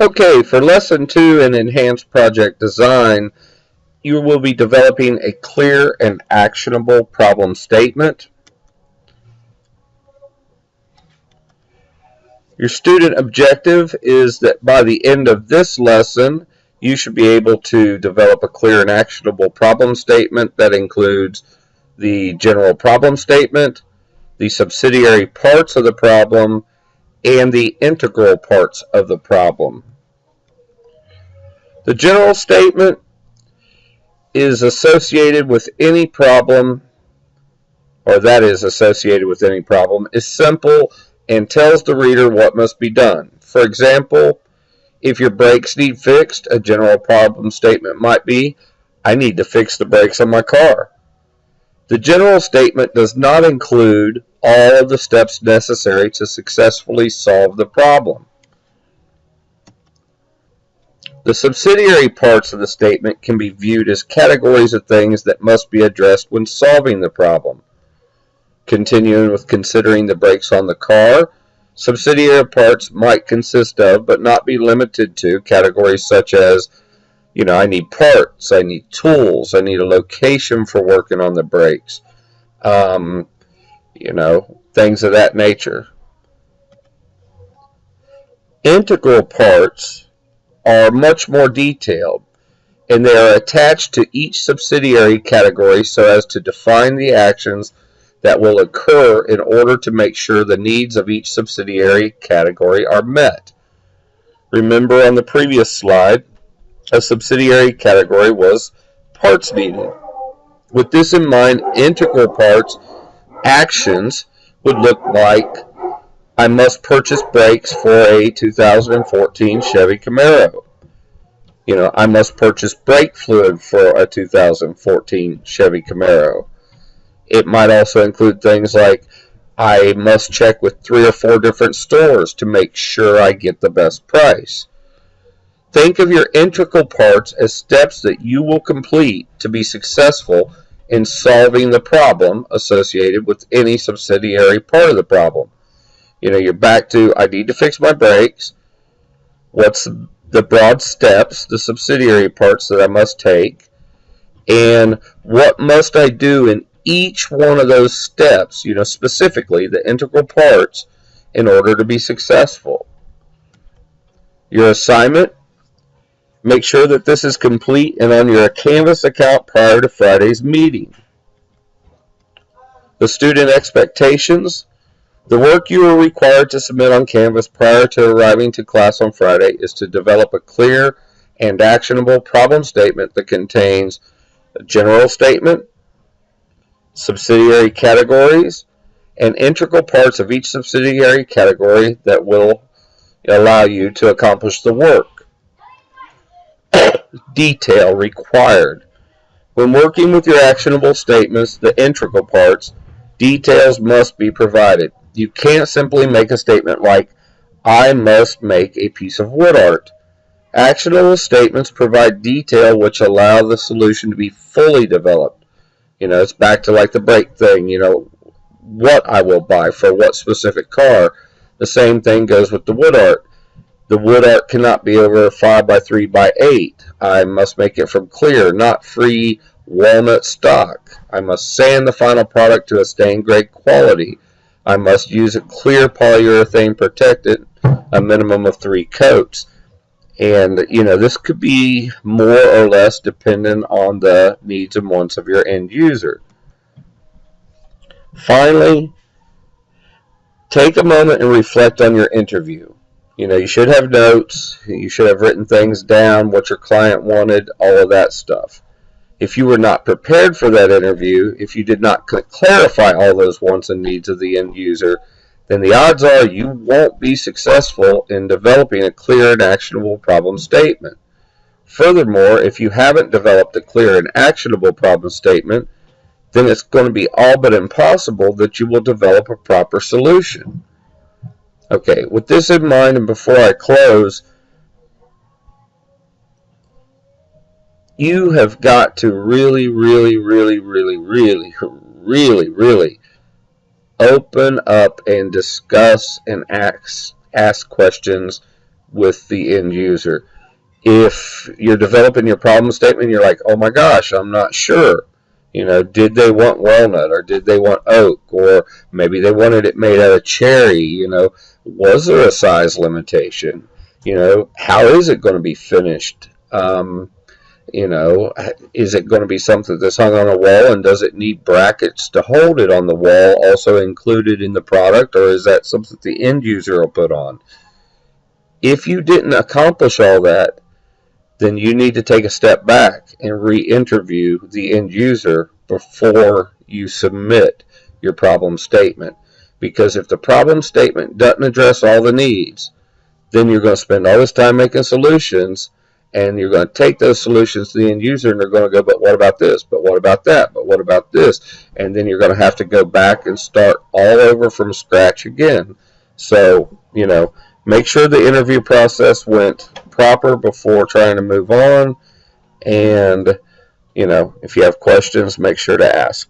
Okay, for Lesson 2 in Enhanced Project Design, you will be developing a clear and actionable problem statement. Your student objective is that by the end of this lesson, you should be able to develop a clear and actionable problem statement that includes the general problem statement, the subsidiary parts of the problem, and the integral parts of the problem. The general statement is associated with any problem, or that is associated with any problem, is simple and tells the reader what must be done. For example, if your brakes need fixed, a general problem statement might be, I need to fix the brakes on my car. The general statement does not include all of the steps necessary to successfully solve the problem. The subsidiary parts of the statement can be viewed as categories of things that must be addressed when solving the problem. Continuing with considering the brakes on the car, subsidiary parts might consist of, but not be limited to, categories such as, I need parts, I need tools, I need a location for working on the brakes, things of that nature. Integral parts are much more detailed, and they are attached to each subsidiary category so as to define the actions that will occur in order to make sure the needs of each subsidiary category are met. Remember on the previous slide, a subsidiary category was parts needed. With this in mind, integral parts actions would look like, I must purchase brakes for a 2014 Chevy Camaro. I must purchase brake fluid for a 2014 Chevy Camaro. It might also include things like, I must check with 3 or 4 different stores to make sure I get the best price. Think of your integral parts as steps that you will complete to be successful in solving the problem associated with any subsidiary part of the problem. You're back to, I need to fix my brakes. What's the broad steps, the subsidiary parts that I must take? And what must I do in each one of those steps, specifically the integral parts, in order to be successful? Your assignment, make sure that this is complete and on your Canvas account prior to Friday's meeting. The student expectations, the work you are required to submit on Canvas prior to arriving to class on Friday is to develop a clear and actionable problem statement that contains a general statement, subsidiary categories, and integral parts of each subsidiary category that will allow you to accomplish the work. Detail required. When working with your actionable statements, the integral parts, details must be provided. You can't simply make a statement like, I must make a piece of wood art. Actionable statements provide detail which allow the solution to be fully developed. It's back to like the brake thing, what I will buy for what specific car. The same thing goes with the wood art. The wood art cannot be over 5 by 3 by 8. I must make it from clear, not free walnut stock. I must sand the final product to a stain grade quality. I must use a clear polyurethane protectant, a minimum of 3 coats. And, this could be more or less dependent on the needs and wants of your end user. Finally, take a moment and reflect on your interview. You should have notes, you should have written things down, what your client wanted, all of that stuff. If you were not prepared for that interview, if you did not clarify all those wants and needs of the end user, then the odds are you won't be successful in developing a clear and actionable problem statement. Furthermore, if you haven't developed a clear and actionable problem statement, then it's going to be all but impossible that you will develop a proper solution. Okay, with this in mind, and before I close, you have got to really open up and discuss and ask questions with the end user. If you're developing your problem statement, you're like, oh my gosh, I'm not sure. Did they want walnut, or did they want oak, or maybe they wanted it made out of cherry? Was there a size limitation? How is it going to be finished? Is it going to be something that's hung on a wall, and does it need brackets to hold it on the wall also included in the product, or is that something the end user will put on? If you didn't accomplish all that, then you need to take a step back and re-interview the end user before you submit your problem statement. Because if the problem statement doesn't address all the needs, then you're going to spend all this time making solutions, and you're going to take those solutions to the end user, and they're going to go, but what about this? But what about that? But what about this? And then you're going to have to go back and start all over from scratch again. So, make sure the interview process went proper before trying to move on. And, if you have questions, make sure to ask.